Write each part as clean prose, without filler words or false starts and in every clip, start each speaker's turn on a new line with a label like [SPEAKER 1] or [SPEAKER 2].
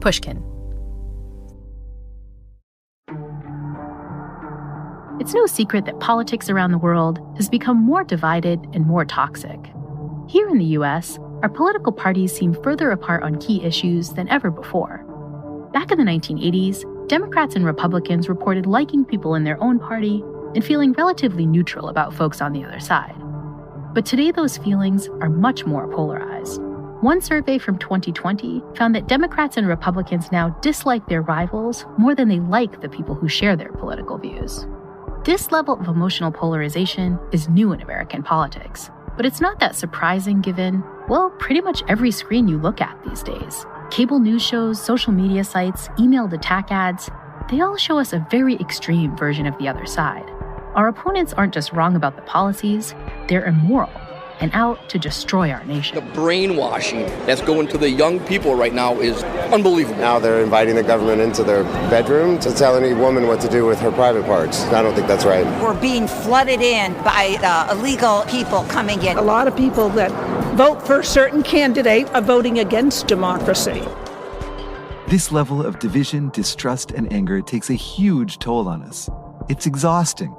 [SPEAKER 1] Pushkin. It's no secret that politics around the world has become more divided and more toxic. Here in the US, our political parties seem further apart on key issues than ever before. Back in the 1980s, Democrats and Republicans reported liking people in their own party and feeling relatively neutral about folks on the other side. But today those feelings are much more polarized. One survey from 2020 found that Democrats and Republicans now dislike their rivals more than they like the people who share their political views. This level of emotional polarization is new in American politics, but it's not that surprising given, well, pretty much every screen you look at these days. Cable news shows, social media sites, emailed attack ads, they all show us a very extreme version of the other side. Our opponents aren't just wrong about the policies, they're immoral and out to destroy our nation.
[SPEAKER 2] The brainwashing that's going to the young people right now is unbelievable.
[SPEAKER 3] Now they're inviting the government into their bedroom to tell any woman what to do with her private parts. I don't think that's right.
[SPEAKER 4] We're being flooded in by illegal people coming in.
[SPEAKER 5] A lot of people that vote for a certain candidate are voting against democracy.
[SPEAKER 6] This level of division, distrust, and anger takes a huge toll on us. It's exhausting.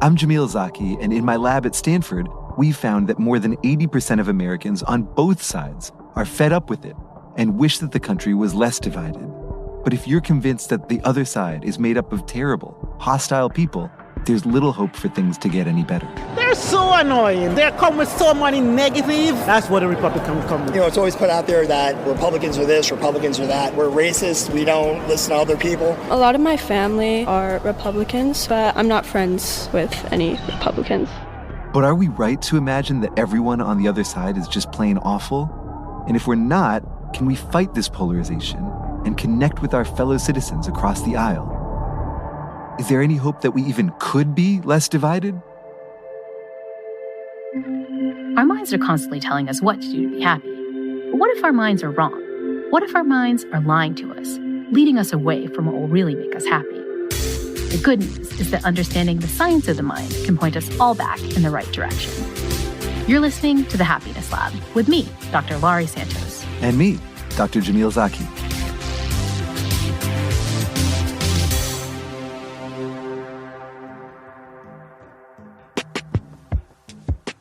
[SPEAKER 6] I'm Jamil Zaki, and in my lab at Stanford, we've found that more than 80% of Americans on both sides are fed up with it and wish that the country was less divided. But if you're convinced that the other side is made up of terrible, hostile people, there's little hope for things to get any better.
[SPEAKER 7] They're so annoying. They come with so many negatives. That's what the Republicans come with.
[SPEAKER 8] It's always put out there that Republicans are this, Republicans are that. We're racist. We don't listen to other people.
[SPEAKER 9] A lot of my family are Republicans, but I'm not friends with any Republicans.
[SPEAKER 6] But are we right to imagine that everyone on the other side is just plain awful? And if we're not, can we fight this polarization and connect with our fellow citizens across the aisle? Is there any hope that we even could be less divided?
[SPEAKER 1] Our minds are constantly telling us what to do to be happy. But what if our minds are wrong? What if our minds are lying to us, leading us away from what will really make us happy? The good news is that understanding the science of the mind can point us all back in the right direction. You're listening to The Happiness Lab with me, Dr. Laurie Santos.
[SPEAKER 6] And me, Dr. Jamil Zaki.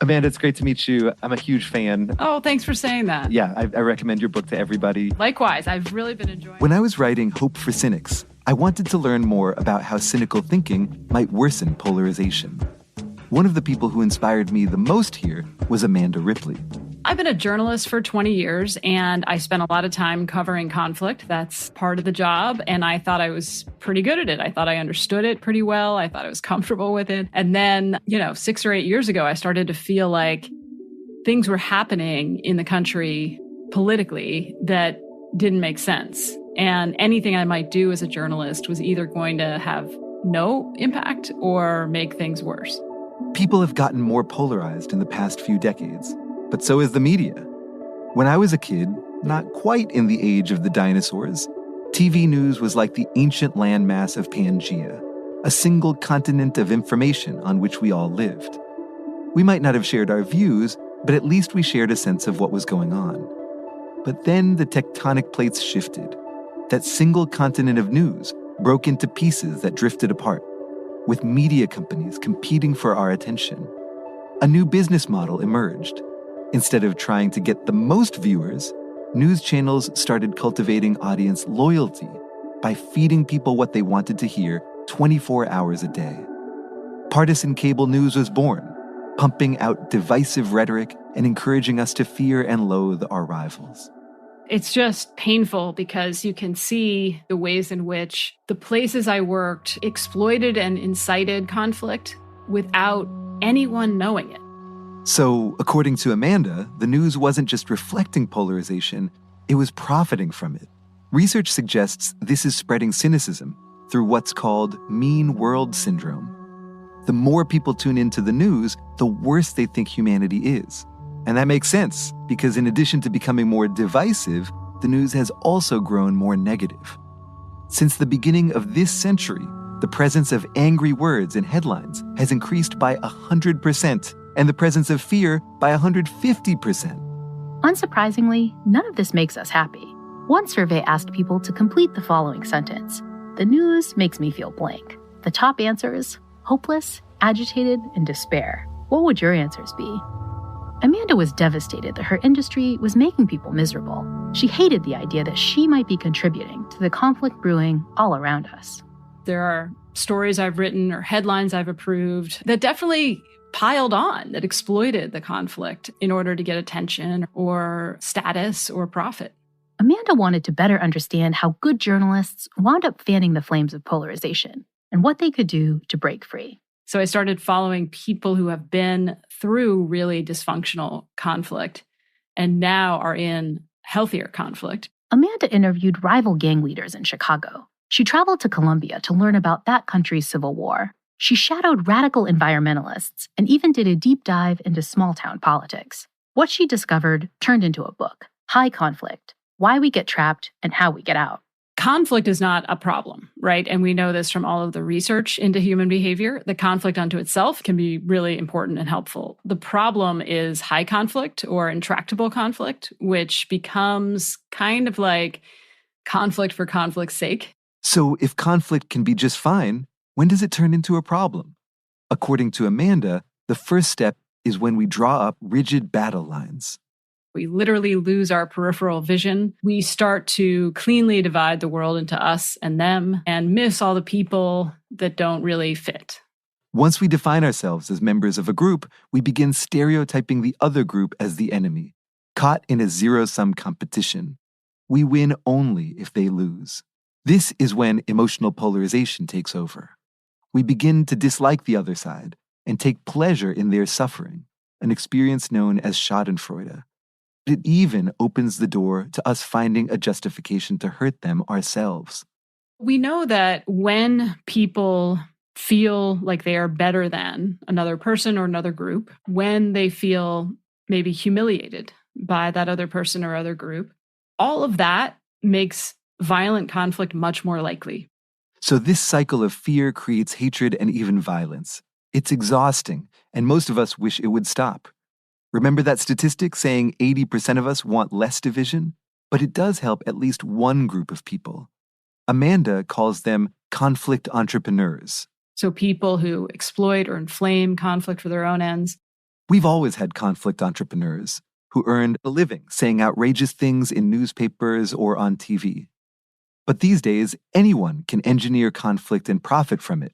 [SPEAKER 6] Amanda, it's great to meet you. I'm a huge fan.
[SPEAKER 10] Oh, thanks for saying that.
[SPEAKER 6] Yeah, I recommend your book to everybody.
[SPEAKER 10] Likewise, I've really been enjoying it.
[SPEAKER 6] When I was writing Hope for Cynics, I wanted to learn more about how cynical thinking might worsen polarization. One of the people who inspired me the most here was Amanda Ripley.
[SPEAKER 10] I've been a journalist for 20 years, and I spent a lot of time covering conflict. That's part of the job, and I thought I was pretty good at it. I thought I understood it pretty well. I thought I was comfortable with it. And then, 6 or 8 years ago, I started to feel like things were happening in the country politically that didn't make sense. And anything I might do as a journalist was either going to have no impact or make things worse.
[SPEAKER 6] People have gotten more polarized in the past few decades, but so has the media. When I was a kid, not quite in the age of the dinosaurs, TV news was like the ancient landmass of Pangaea, a single continent of information on which we all lived. We might not have shared our views, but at least we shared a sense of what was going on. But then the tectonic plates shifted. That single continent of news broke into pieces that drifted apart, with media companies competing for our attention. A new business model emerged. Instead of trying to get the most viewers, news channels started cultivating audience loyalty by feeding people what they wanted to hear 24 hours a day. Partisan cable news was born, pumping out divisive rhetoric and encouraging us to fear and loathe our rivals.
[SPEAKER 10] It's just painful because you can see the ways in which the places I worked exploited and incited conflict without anyone knowing it.
[SPEAKER 6] So, according to Amanda, the news wasn't just reflecting polarization, it was profiting from it. Research suggests this is spreading cynicism through what's called mean world syndrome. The more people tune into the news, the worse they think humanity is. And that makes sense, because in addition to becoming more divisive, the news has also grown more negative. Since the beginning of this century, the presence of angry words in headlines has increased by 100%, and the presence of fear by 150%.
[SPEAKER 1] Unsurprisingly, none of this makes us happy. One survey asked people to complete the following sentence. The news makes me feel blank. The top answers, hopeless, agitated, and despair. What would your answers be? Amanda was devastated that her industry was making people miserable. She hated the idea that she might be contributing to the conflict brewing all around us.
[SPEAKER 10] There are stories I've written or headlines I've approved that definitely piled on, that exploited the conflict in order to get attention or status or profit.
[SPEAKER 1] Amanda wanted to better understand how good journalists wound up fanning the flames of polarization and what they could do to break free.
[SPEAKER 10] So I started following people who have been through really dysfunctional conflict and now are in healthier conflict.
[SPEAKER 1] Amanda interviewed rival gang leaders in Chicago. She traveled to Colombia to learn about that country's civil war. She shadowed radical environmentalists and even did a deep dive into small-town politics. What she discovered turned into a book, High Conflict: Why We Get Trapped and How We Get Out.
[SPEAKER 10] Conflict is not a problem, right? And we know this from all of the research into human behavior. The conflict unto itself can be really important and helpful. The problem is high conflict or intractable conflict, which becomes kind of like conflict for conflict's sake.
[SPEAKER 6] So if conflict can be just fine, when does it turn into a problem? According to Amanda, the first step is when we draw up rigid battle lines.
[SPEAKER 10] We literally lose our peripheral vision. We start to cleanly divide the world into us and them and miss all the people that don't really fit.
[SPEAKER 6] Once we define ourselves as members of a group, we begin stereotyping the other group as the enemy, caught in a zero-sum competition. We win only if they lose. This is when emotional polarization takes over. We begin to dislike the other side and take pleasure in their suffering, an experience known as schadenfreude. It even opens the door to us finding a justification to hurt them ourselves.
[SPEAKER 10] We know that when people feel like they are better than another person or another group, when they feel maybe humiliated by that other person or other group, all of that makes violent conflict much more likely.
[SPEAKER 6] So this cycle of fear creates hatred and even violence. It's exhausting, and most of us wish it would stop. Remember that statistic saying 80% of us want less division? But it does help at least one group of people. Amanda calls them conflict entrepreneurs.
[SPEAKER 10] So people who exploit or inflame conflict for their own ends.
[SPEAKER 6] We've always had conflict entrepreneurs who earned a living saying outrageous things in newspapers or on TV. But these days, anyone can engineer conflict and profit from it,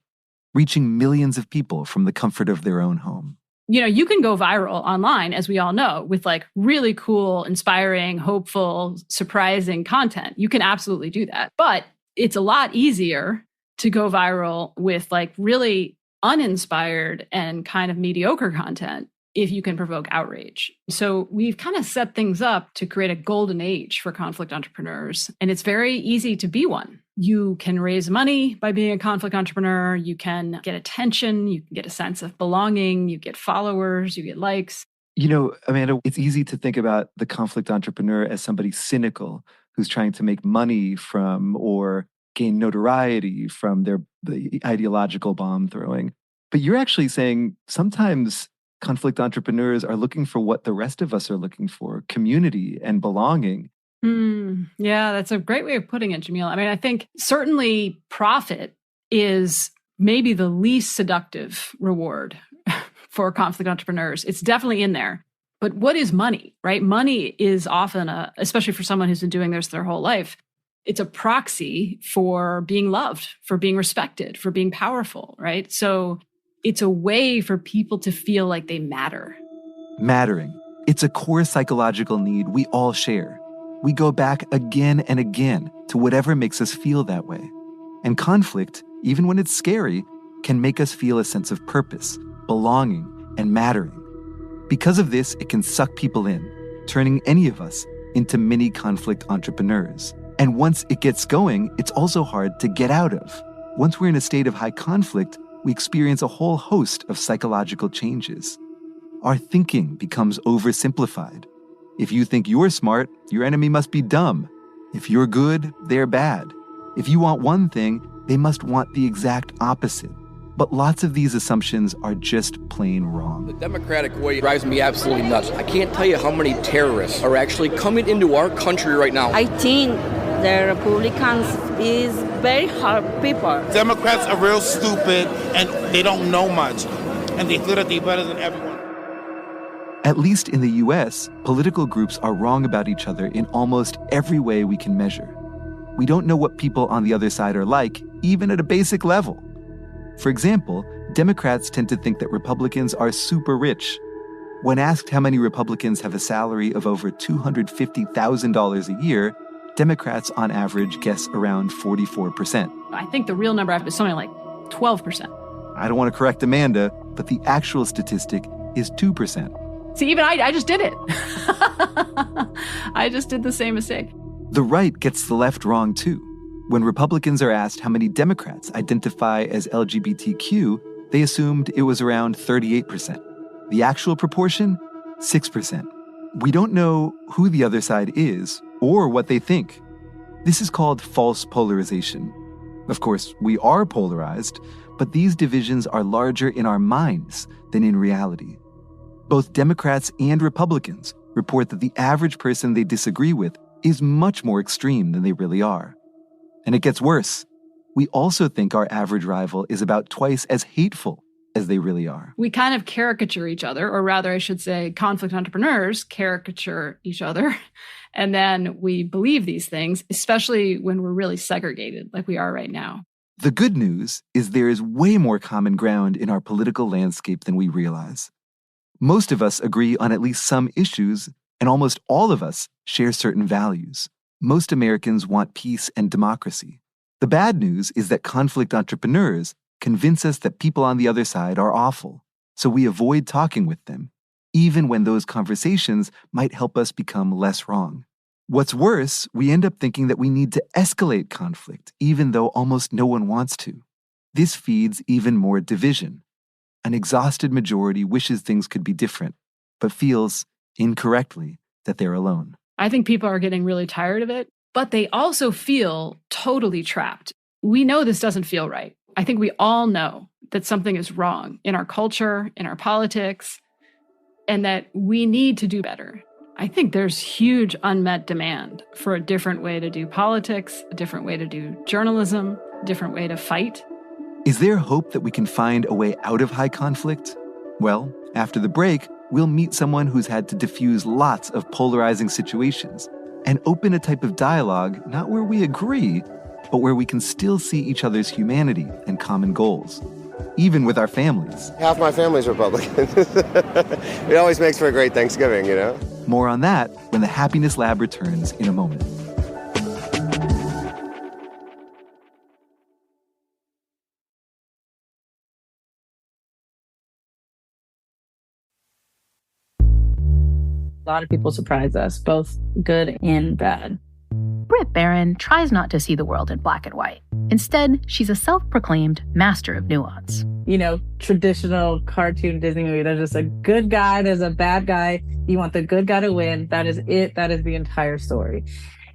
[SPEAKER 6] reaching millions of people from the comfort of their own home.
[SPEAKER 10] You know, you can go viral online, as we all know, with like really cool, inspiring, hopeful, surprising content. You can absolutely do that. But it's a lot easier to go viral with like really uninspired and kind of mediocre content if you can provoke outrage. So we've kind of set things up to create a golden age for conflict entrepreneurs. And it's very easy to be one. You can raise money by being a conflict entrepreneur. You can get attention. You can get a sense of belonging. You get followers. You get likes.
[SPEAKER 6] You know, Amanda, it's easy to think about the conflict entrepreneur as somebody cynical who's trying to make money from or gain notoriety from the ideological bomb throwing. But you're actually saying sometimes conflict entrepreneurs are looking for what the rest of us are looking for, community and belonging.
[SPEAKER 10] Yeah, that's a great way of putting it, Jamil. I mean, I think certainly profit is maybe the least seductive reward for conflict entrepreneurs. It's definitely in there. But what is money, right? Money is often, especially for someone who's been doing this their whole life, it's a proxy for being loved, for being respected, for being powerful, right? So it's a way for people to feel like they matter.
[SPEAKER 6] Mattering. It's a core psychological need we all share. We go back again and again to whatever makes us feel that way. And conflict, even when it's scary, can make us feel a sense of purpose, belonging, and mattering. Because of this, it can suck people in, turning any of us into mini conflict entrepreneurs. And once it gets going, it's also hard to get out of. Once we're in a state of high conflict, we experience a whole host of psychological changes. Our thinking becomes oversimplified. If you think you're smart, your enemy must be dumb. If you're good, they're bad. If you want one thing, they must want the exact opposite. But lots of these assumptions are just plain wrong.
[SPEAKER 2] The Democratic way drives me absolutely nuts. I can't tell you how many terrorists are actually coming into our country right now.
[SPEAKER 11] I think the Republicans is very hard people.
[SPEAKER 12] Democrats are real stupid and they don't know much. And they feel that they're better than everyone.
[SPEAKER 6] At least in the US, political groups are wrong about each other in almost every way we can measure. We don't know what people on the other side are like, even at a basic level. For example, Democrats tend to think that Republicans are super rich. When asked how many Republicans have a salary of over $250,000 a year, Democrats on average guess around 44%.
[SPEAKER 10] I think the real number is something like 12%.
[SPEAKER 6] I don't want to correct Amanda, but the actual statistic is 2%.
[SPEAKER 10] See, even I just did it. I just did the same mistake.
[SPEAKER 6] The right gets the left wrong, too. When Republicans are asked how many Democrats identify as LGBTQ, they assumed it was around 38%. The actual proportion? 6%. We don't know who the other side is or what they think. This is called false polarization. Of course, we are polarized, but these divisions are larger in our minds than in reality. Both Democrats and Republicans report that the average person they disagree with is much more extreme than they really are. And it gets worse. We also think our average rival is about twice as hateful as they really are.
[SPEAKER 10] We kind of caricature each other, or rather, I should say, conflict entrepreneurs caricature each other. And then we believe these things, especially when we're really segregated like we are right now.
[SPEAKER 6] The good news is there is way more common ground in our political landscape than we realize. Most of us agree on at least some issues, and almost all of us share certain values. Most Americans want peace and democracy. The bad news is that conflict entrepreneurs convince us that people on the other side are awful, so we avoid talking with them, even when those conversations might help us become less wrong. What's worse, we end up thinking that we need to escalate conflict, even though almost no one wants to. This feeds even more division. An exhausted majority wishes things could be different, but feels, incorrectly, that they're alone.
[SPEAKER 10] I think people are getting really tired of it, but they also feel totally trapped. We know this doesn't feel right. I think we all know that something is wrong in our culture, in our politics, and that we need to do better. I think there's huge unmet demand for a different way to do politics, a different way to do journalism, a different way to fight.
[SPEAKER 6] Is there hope that we can find a way out of high conflict? Well, after the break, we'll meet someone who's had to diffuse lots of polarizing situations and open a type of dialogue not where we agree, but where we can still see each other's humanity and common goals, even with our families.
[SPEAKER 3] Half my family's Republican. It always makes for a great Thanksgiving, you know?
[SPEAKER 6] More on that when the Happiness Lab returns in a moment.
[SPEAKER 13] A lot of people surprise us, both good and bad.
[SPEAKER 1] Britt Barron tries not to see the world in black and white. Instead, she's a self-proclaimed master of nuance.
[SPEAKER 13] You know, traditional cartoon Disney movie, there's just a good guy, there's a bad guy. You want the good guy to win. That is it. That is the entire story.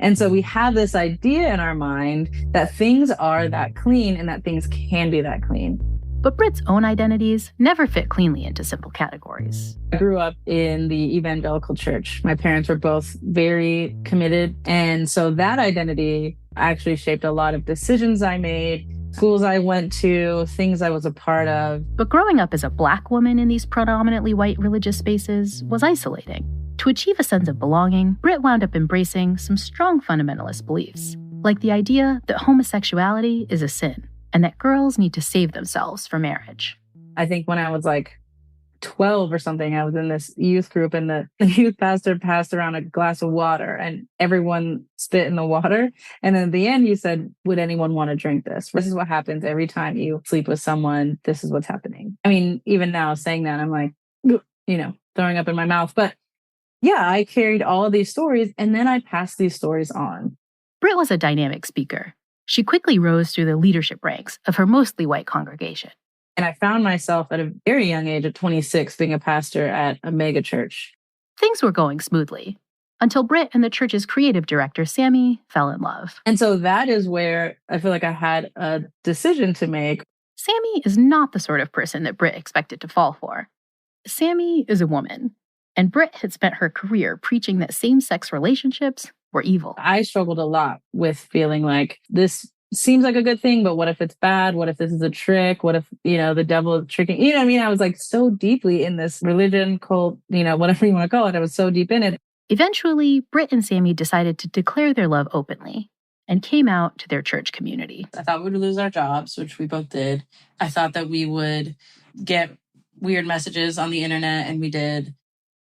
[SPEAKER 13] And so we have this idea in our mind that things are that clean and that things can be that clean.
[SPEAKER 1] But Britt's own identities never fit cleanly into simple categories.
[SPEAKER 13] I grew up in the evangelical church. My parents were both very committed. And so that identity actually shaped a lot of decisions I made, schools I went to, things I was a part of.
[SPEAKER 1] But growing up as a Black woman in these predominantly white religious spaces was isolating. To achieve a sense of belonging, Britt wound up embracing some strong fundamentalist beliefs, like the idea that homosexuality is a sin, and that girls need to save themselves for marriage.
[SPEAKER 13] I think when I was like 12 or something, I was in this youth group and the youth pastor passed around a glass of water and everyone spit in the water. And then at the end, he said, would anyone want to drink this? This is what happens every time you sleep with someone. This is what's happening. I mean, even now saying that, I'm like, throwing up in my mouth. But yeah, I carried all of these stories and then I passed these stories on.
[SPEAKER 1] Britt was a dynamic speaker. She quickly rose through the leadership ranks of her mostly white congregation.
[SPEAKER 13] And I found myself at a very young age of 26 being a pastor at a mega church.
[SPEAKER 1] Things were going smoothly until Britt and the church's creative director, Sammy, fell in love.
[SPEAKER 13] And so that is where I feel like I had a decision to make.
[SPEAKER 1] Sammy is not the sort of person that Britt expected to fall for. Sammy is a woman, and Britt had spent her career preaching that same-sex relationships were evil.
[SPEAKER 13] I struggled a lot with feeling like this seems like a good thing, but what if it's bad? What if this is a trick? What if, the devil is tricking? You know what I mean? I was like so deeply in this religion, cult, whatever you want to call it. I was so deep in it.
[SPEAKER 1] Eventually, Britt and Sammy decided to declare their love openly and came out to their church community.
[SPEAKER 13] I thought we would lose our jobs, which we both did. I thought that we would get weird messages on the internet, and we did.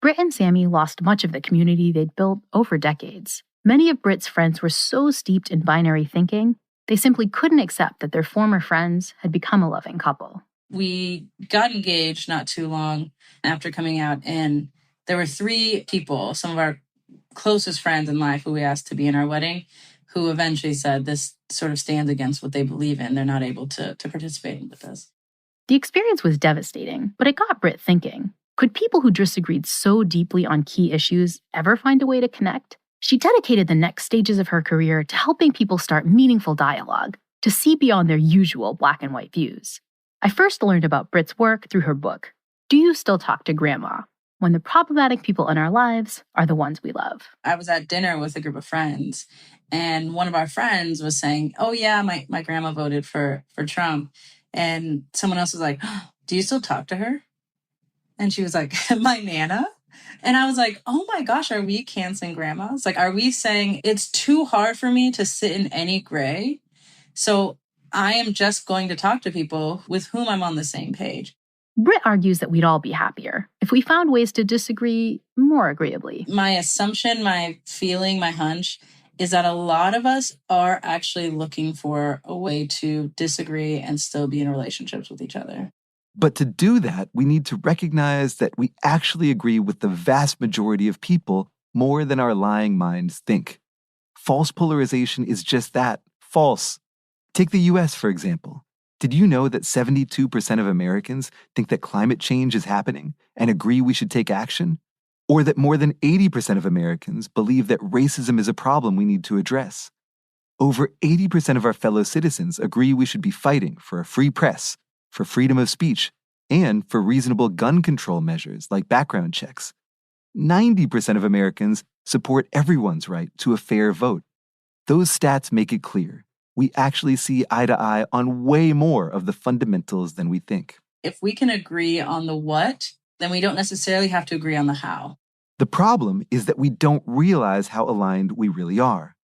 [SPEAKER 1] Britt and Sammy lost much of the community they'd built over decades. Many of Britt's friends were so steeped in binary thinking, they simply couldn't accept that their former friends had become a loving couple.
[SPEAKER 13] We got engaged not too long after coming out, and there were 3 people, some of our closest friends in life, who we asked to be in our wedding, who eventually said this sort of stands against what they believe in. They're not able to participate with us.
[SPEAKER 1] The experience was devastating, but it got Britt thinking. Could people who disagreed so deeply on key issues ever find a way to connect? She dedicated the next stages of her career to helping people start meaningful dialogue, to see beyond their usual black and white views. I first learned about Britt's work through her book, Do You Still Talk to Grandma? When the problematic people in our lives are the ones we love.
[SPEAKER 13] I was at dinner with a group of friends, and one of our friends was saying, oh yeah, my grandma voted for Trump. And someone else was like, oh, do you still talk to her? And she was like, my Nana? And I was like, oh my gosh, are we canceling grandmas? Like, are we saying it's too hard for me to sit in any gray? So I am just going to talk to people with whom I'm on the same page.
[SPEAKER 1] Britt argues that we'd all be happier if we found ways to disagree more agreeably.
[SPEAKER 13] My assumption, my feeling, my hunch is that a lot of us are actually looking for a way to disagree and still be in relationships with each other.
[SPEAKER 6] But to do that, we need to recognize that we actually agree with the vast majority of people more than our lying minds think. False polarization is just that, false. Take the US, for example. Did you know that 72% of Americans think that climate change is happening and agree we should take action? Or that more than 80% of Americans believe that racism is a problem we need to address? Over 80% of our fellow citizens agree we should be fighting for a free press, for freedom of speech, and for reasonable gun control measures like background checks. 90% of Americans support everyone's right to a fair vote. Those stats make it clear. We actually see eye to eye on way more of the fundamentals than we think.
[SPEAKER 13] If we can agree on the what, then we don't necessarily have to agree on the how.
[SPEAKER 6] The problem is that we don't realize how aligned we really are.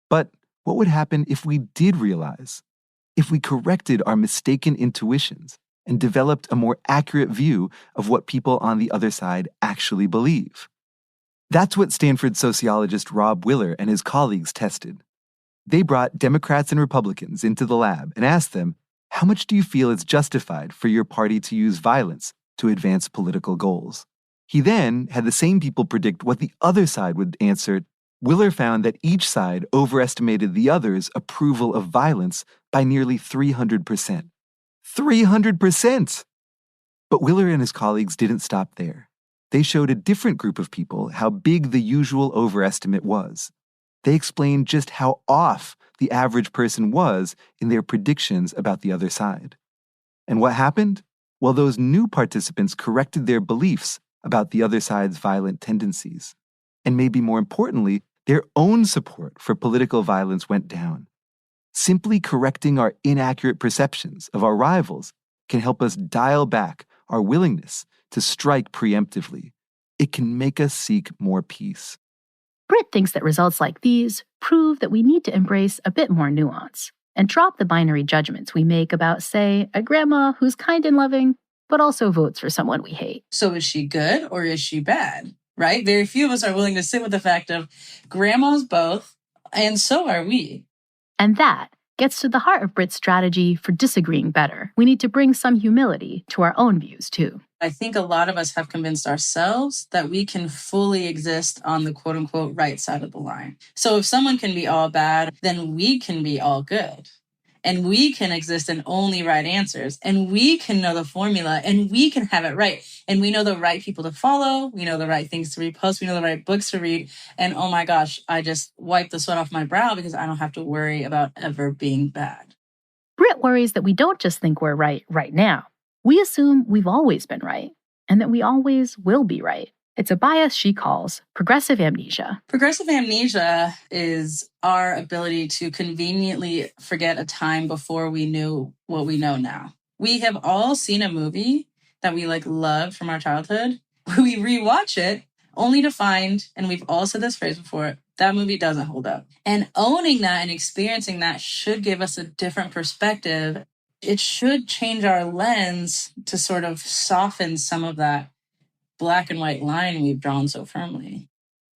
[SPEAKER 6] But what would happen if we did realize? If we corrected our mistaken intuitions and developed a more accurate view of what people on the other side actually believe? That's what Stanford sociologist Rob Willer and his colleagues tested. They brought Democrats and Republicans into the lab and asked them, how much do you feel it's justified for your party to use violence to advance political goals? He then had the same people predict what the other side would answer. Willer found that each side overestimated the other's approval of violence by nearly 300%. 300%! But Willer and his colleagues didn't stop there. They showed a different group of people how big the usual overestimate was. They explained just how off the average person was in their predictions about the other side. And what happened? Well, those new participants corrected their beliefs about the other side's violent tendencies. And maybe more importantly, their own support for political violence went down. Simply correcting our inaccurate perceptions of our rivals can help us dial back our willingness to strike preemptively. It can make us seek more peace.
[SPEAKER 1] Britt thinks that results like these prove that we need to embrace a bit more nuance and drop the binary judgments we make about, say, a grandma who's kind and loving, but also votes for someone we hate.
[SPEAKER 13] So is she good or is she bad, right? Very few of us are willing to sit with the fact of grandma's both, and so are we.
[SPEAKER 1] And that gets to the heart of Britt's strategy for disagreeing better. We need to bring some humility to our own views, too.
[SPEAKER 13] I think a lot of us have convinced ourselves that we can fully exist on the quote-unquote right side of the line. So if someone can be all bad, then we can be all good. And we can exist in only right answers. And we can know the formula. And we can have it right. And we know the right people to follow. We know the right things to repost. We know the right books to read. And oh my gosh, I just wiped the sweat off my brow because I don't have to worry about ever being bad.
[SPEAKER 1] Britt worries that we don't just think we're right now. We assume we've always been right, and that we always will be right. It's a bias she calls progressive amnesia.
[SPEAKER 13] Progressive amnesia is our ability to conveniently forget a time before we knew what we know now. We have all seen a movie that we loved from our childhood. We rewatch it only to find, and we've all said this phrase before, that movie doesn't hold up. And owning that and experiencing that should give us a different perspective. It should change our lens to sort of soften some of that black and white line we've drawn so firmly.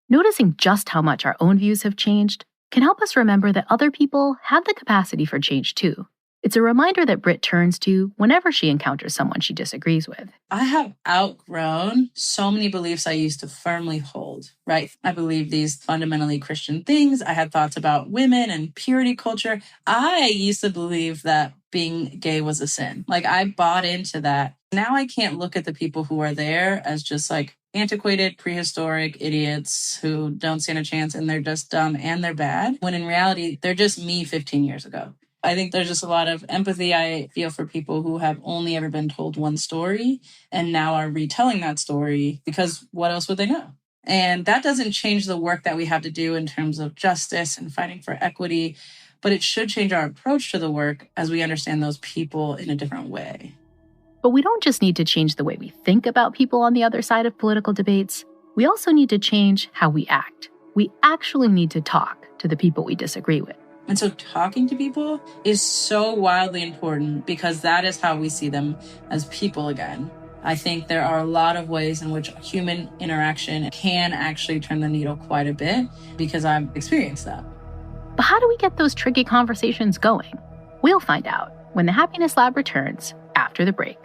[SPEAKER 1] Noticing just how much our own views have changed can help us remember that other people have the capacity for change too. It's a reminder that Britt turns to whenever she encounters someone she disagrees with.
[SPEAKER 13] I have outgrown so many beliefs I used to firmly hold, right? I believe these fundamentally Christian things. I had thoughts about women and purity culture. I used to believe that being gay was a sin. I bought into that. Now I can't look at the people who are there as just antiquated, prehistoric idiots who don't stand a chance and they're just dumb and they're bad, when in reality, they're just me 15 years ago. I think there's just a lot of empathy I feel for people who have only ever been told one story and now are retelling that story because what else would they know? And that doesn't change the work that we have to do in terms of justice and fighting for equity, but it should change our approach to the work as we understand those people in a different way.
[SPEAKER 1] But we don't just need to change the way we think about people on the other side of political debates. We also need to change how we act. We actually need to talk to the people we disagree with.
[SPEAKER 13] And so talking to people is so wildly important because that is how we see them as people again. I think there are a lot of ways in which human interaction can actually turn the needle quite a bit because I've experienced that.
[SPEAKER 1] But how do we get those tricky conversations going? We'll find out when the Happiness Lab returns after the break.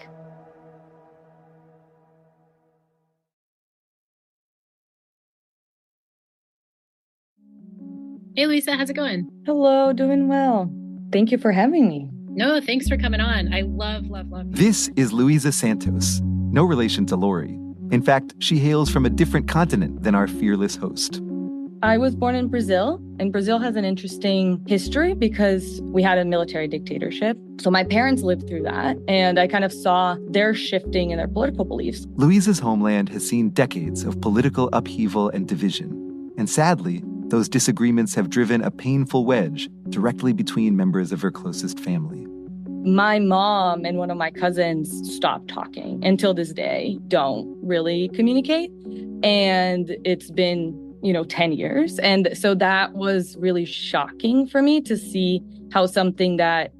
[SPEAKER 1] Hey, Lisa, how's it going?
[SPEAKER 14] Hello, doing well. Thank you for having me.
[SPEAKER 1] No, thanks for coming on. I love.
[SPEAKER 6] This is Laurie Santos, no relation to Laurie. In fact, she hails from a different continent than our fearless host.
[SPEAKER 14] I was born in Brazil, and Brazil has an interesting history because we had a military dictatorship. So my parents lived through that, and I kind of saw their shifting in their political beliefs.
[SPEAKER 6] Louisa's homeland has seen decades of political upheaval and division. And sadly, those disagreements have driven a painful wedge directly between members of her closest family.
[SPEAKER 14] My mom and one of my cousins stopped talking. Until this day, don't really communicate. And it's been 10 years. And so that was really shocking for me to see how something that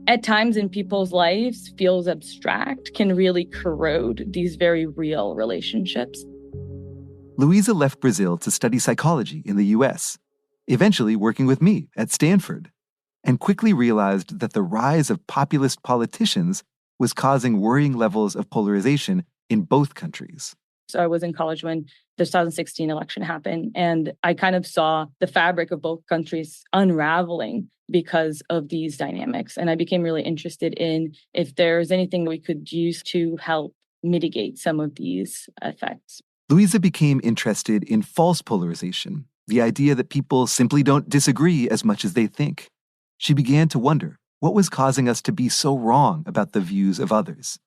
[SPEAKER 14] at times in people's lives feels abstract can really corrode these very real relationships.
[SPEAKER 6] Louisa left Brazil to study psychology in the US, eventually working with me at Stanford, and quickly realized that the rise of populist politicians was causing worrying levels of polarization in both countries.
[SPEAKER 14] So I was in college when the 2016 election happened, and I kind of saw the fabric of both countries unraveling because of these dynamics. And I became really interested in if there's anything we could use to help mitigate some of these effects.
[SPEAKER 6] Louisa became interested in false polarization, the idea that people simply don't disagree as much as they think. She began to wonder what was causing us to be so wrong about the views of others.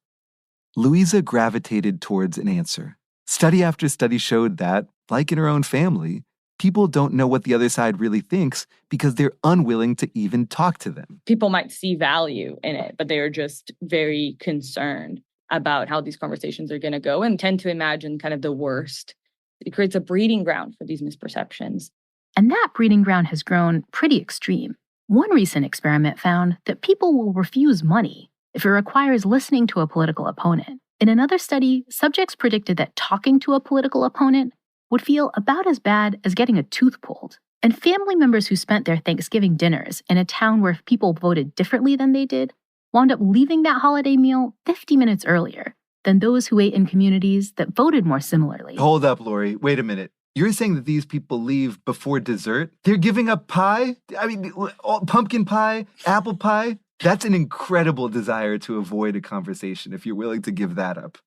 [SPEAKER 6] Louisa gravitated towards an answer. Study after study showed that, like in her own family, people don't know what the other side really thinks because they're unwilling to even talk to them.
[SPEAKER 14] People might see value in it, but they are just very concerned about how these conversations are going to go and tend to imagine kind of the worst. It creates a breeding ground for these misperceptions.
[SPEAKER 1] And that breeding ground has grown pretty extreme. One recent experiment found that people will refuse money if it requires listening to a political opponent. In another study, subjects predicted that talking to a political opponent would feel about as bad as getting a tooth pulled. And family members who spent their Thanksgiving dinners in a town where people voted differently than they did wound up leaving that holiday meal 50 minutes earlier than those who ate in communities that voted more similarly.
[SPEAKER 6] Hold up, Laurie. Wait a minute. You're saying that these people leave before dessert? They're giving up pie? I mean, pumpkin pie, apple pie? That's an incredible desire to avoid a conversation if you're willing to give that up.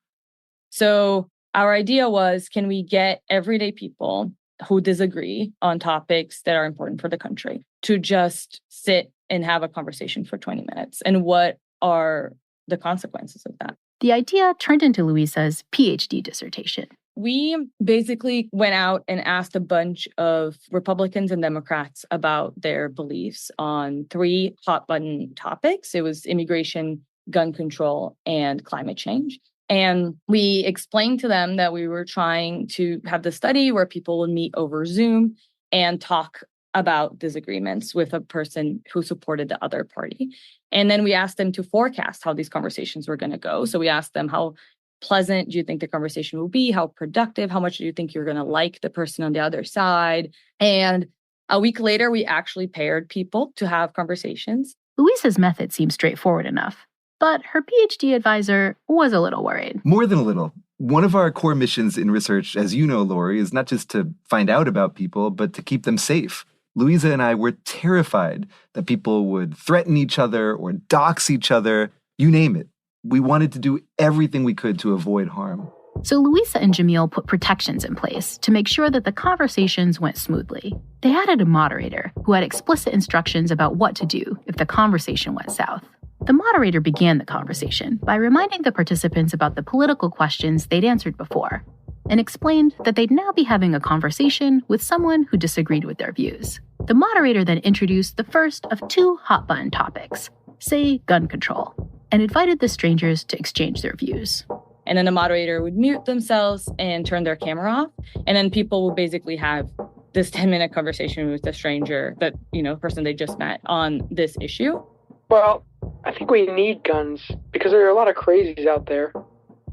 [SPEAKER 14] So our idea was, can we get everyday people who disagree on topics that are important for the country to just sit and have a conversation for 20 minutes? And what are the consequences of that?
[SPEAKER 1] The idea turned into Louisa's PhD dissertation.
[SPEAKER 14] We basically went out and asked a bunch of Republicans and Democrats about their beliefs on 3 hot-button topics. It was immigration, gun control, and climate change. And we explained to them that we were trying to have the study where people would meet over Zoom and talk about disagreements with a person who supported the other party. And then we asked them to forecast how these conversations were going to go. So we asked them, how pleasant do you think the conversation will be? How productive? How much do you think you're going to like the person on the other side? And a week later, we actually paired people to have conversations.
[SPEAKER 1] Louisa's method seemed straightforward enough, but her PhD advisor was a little worried.
[SPEAKER 6] More than a little. One of our core missions in research, as you know, Laurie, is not just to find out about people, but to keep them safe. Louisa and I were terrified that people would threaten each other or dox each other, you name it. We wanted to do everything we could to avoid harm.
[SPEAKER 1] So Louisa and Jamil put protections in place to make sure that the conversations went smoothly. They added a moderator who had explicit instructions about what to do if the conversation went south. The moderator began the conversation by reminding the participants about the political questions they'd answered before, and explained that they'd now be having a conversation with someone who disagreed with their views. The moderator then introduced the first of 2 hot-button topics, say gun control, and invited the strangers to exchange their views.
[SPEAKER 14] And then the moderator would mute themselves and turn their camera off. And then people would basically have this 10-minute conversation with the stranger, that, person they just met on this issue.
[SPEAKER 15] Well, I think we need guns because there are a lot of crazies out there.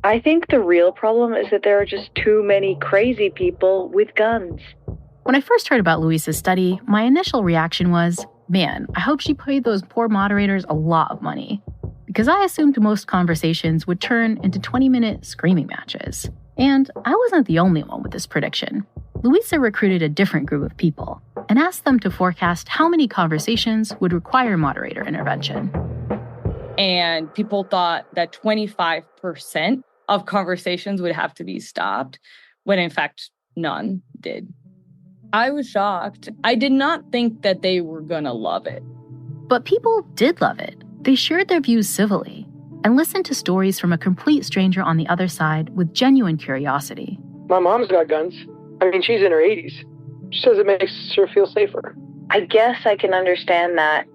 [SPEAKER 16] I think the real problem is that there are just too many crazy people with guns.
[SPEAKER 1] When I first heard about Louisa's study, my initial reaction was, man, I hope she paid those poor moderators a lot of money. Because I assumed most conversations would turn into 20-minute screaming matches. And I wasn't the only one with this prediction. Louisa recruited a different group of people and asked them to forecast how many conversations would require moderator intervention.
[SPEAKER 14] And people thought that 25% of conversations would have to be stopped, when in fact, none did. I was shocked. I did not think that they were going to love it.
[SPEAKER 1] But people did love it. They shared their views civilly and listened to stories from a complete stranger on the other side with genuine curiosity.
[SPEAKER 15] My mom's got guns. She's in her 80s. She says it makes her feel safer.
[SPEAKER 16] I guess I can understand that.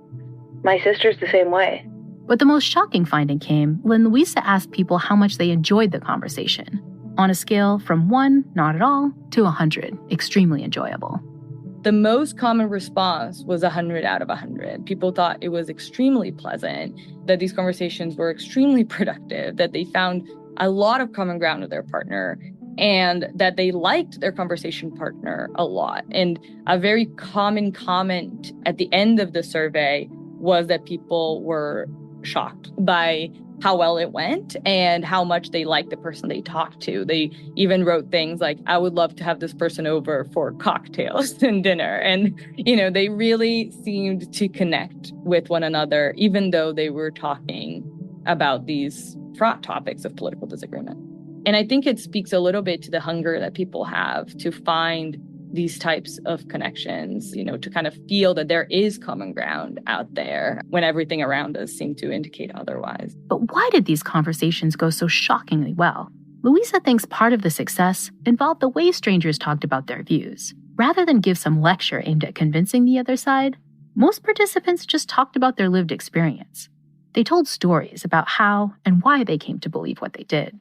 [SPEAKER 16] My sister's the same way.
[SPEAKER 1] But the most shocking finding came when Louisa asked people how much they enjoyed the conversation, on a scale from 1, not at all, to 100, extremely enjoyable.
[SPEAKER 14] The most common response was 100 out of 100. People thought it was extremely pleasant, that these conversations were extremely productive, that they found a lot of common ground with their partner, and that they liked their conversation partner a lot. And a very common comment at the end of the survey was that people were shocked by how well it went and how much they liked the person they talked to. They even wrote things like, I would love to have this person over for cocktails and dinner. And, they really seemed to connect with one another, even though they were talking about these fraught topics of political disagreement. And I think it speaks a little bit to the hunger that people have to find these types of connections, to kind of feel that there is common ground out there when everything around us seemed to indicate otherwise.
[SPEAKER 1] But why did these conversations go so shockingly well? Louisa thinks part of the success involved the way strangers talked about their views. Rather than give some lecture aimed at convincing the other side, most participants just talked about their lived experience. They told stories about how and why they came to believe what they did.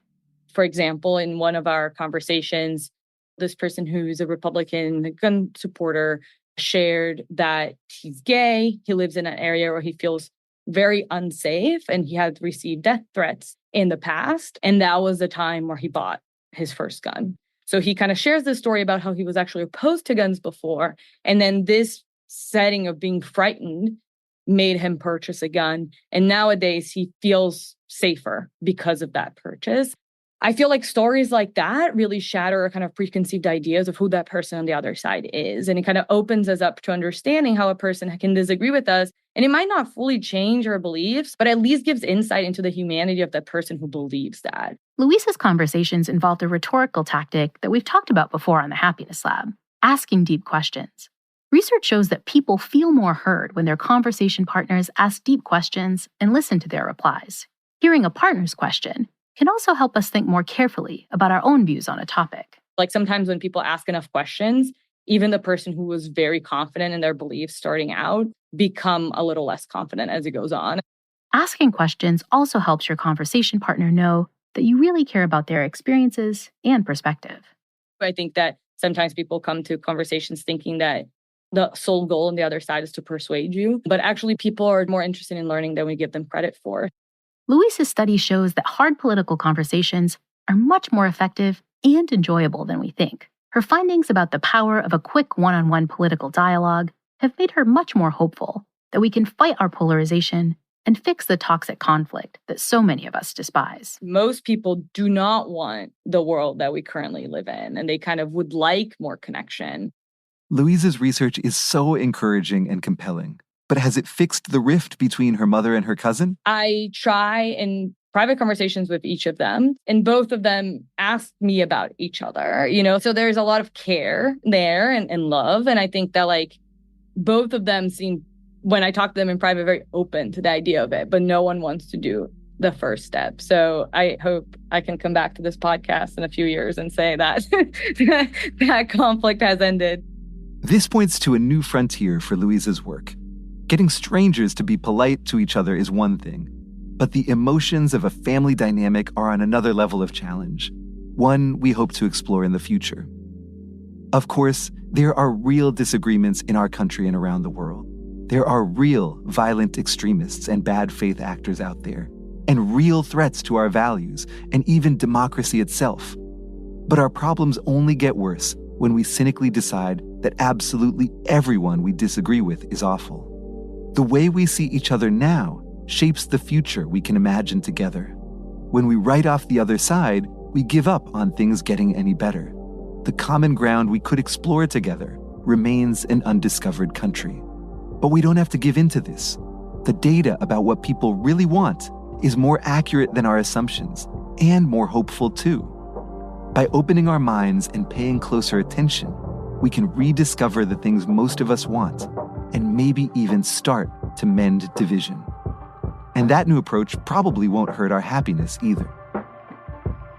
[SPEAKER 14] For example, in one of our conversations, this person who's a Republican gun supporter shared that he's gay. He lives in an area where he feels very unsafe, and he had received death threats in the past. And that was the time where he bought his first gun. So he kind of shares this story about how he was actually opposed to guns before. And then this setting of being frightened made him purchase a gun. And nowadays he feels safer because of that purchase. I feel like stories like that really shatter kind of preconceived ideas of who that person on the other side is. And it kind of opens us up to understanding how a person can disagree with us. And it might not fully change our beliefs, but at least gives insight into the humanity of that person who believes that.
[SPEAKER 1] Louisa's conversations involved a rhetorical tactic that we've talked about before on the Happiness Lab, asking deep questions. Research shows that people feel more heard when their conversation partners ask deep questions and listen to their replies. Hearing a partner's question can also help us think more carefully about our own views on a topic.
[SPEAKER 14] Like sometimes when people ask enough questions, even the person who was very confident in their beliefs starting out become a little less confident as it goes on.
[SPEAKER 1] Asking questions also helps your conversation partner know that you really care about their experiences and perspective.
[SPEAKER 14] I think that sometimes people come to conversations thinking that the sole goal on the other side is to persuade you, but actually people are more interested in learning than we give them credit for.
[SPEAKER 1] Louise's study shows that hard political conversations are much more effective and enjoyable than we think. Her findings about the power of a quick one-on-one political dialogue have made her much more hopeful that we can fight our polarization and fix the toxic conflict that so many of us despise.
[SPEAKER 14] Most people do not want the world that we currently live in, and they kind of would like more connection.
[SPEAKER 6] Louise's research is so encouraging and compelling, but has it fixed the rift between her mother and her cousin?
[SPEAKER 14] I try in private conversations with each of them, and both of them ask me about each other, so there's a lot of care there and love. And I think that both of them seem, when I talk to them in private, very open to the idea of it, but no one wants to do the first step. So I hope I can come back to this podcast in a few years and say that that conflict has ended.
[SPEAKER 6] This points to a new frontier for Louise's work. Getting strangers to be polite to each other is one thing, but the emotions of a family dynamic are on another level of challenge, one we hope to explore in the future. Of course, there are real disagreements in our country and around the world. There are real violent extremists and bad faith actors out there, and real threats to our values and even democracy itself. But our problems only get worse when we cynically decide that absolutely everyone we disagree with is awful. The way we see each other now shapes the future we can imagine together. When we write off the other side, we give up on things getting any better. The common ground we could explore together remains an undiscovered country. But we don't have to give in to this. The data about what people really want is more accurate than our assumptions, and more hopeful too. By opening our minds and paying closer attention, we can rediscover the things most of us want, and maybe even start to mend division. And that new approach probably won't hurt our happiness either.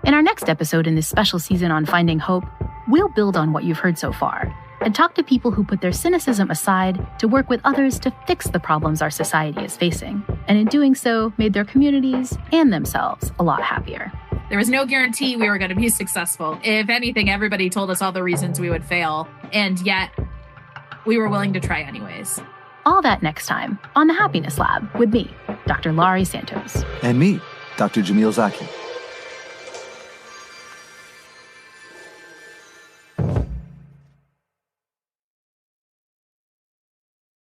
[SPEAKER 1] In our next episode in this special season on Finding Hope, we'll build on what you've heard so far and talk to people who put their cynicism aside to work with others to fix the problems our society is facing, and in doing so, made their communities and themselves a lot happier.
[SPEAKER 17] There was no guarantee we were going to be successful. If anything, everybody told us all the reasons we would fail, and yet we were willing to try anyways.
[SPEAKER 1] All that next time on The Happiness Lab with me, Dr. Laurie Santos.
[SPEAKER 6] And me, Dr. Jamil Zaki.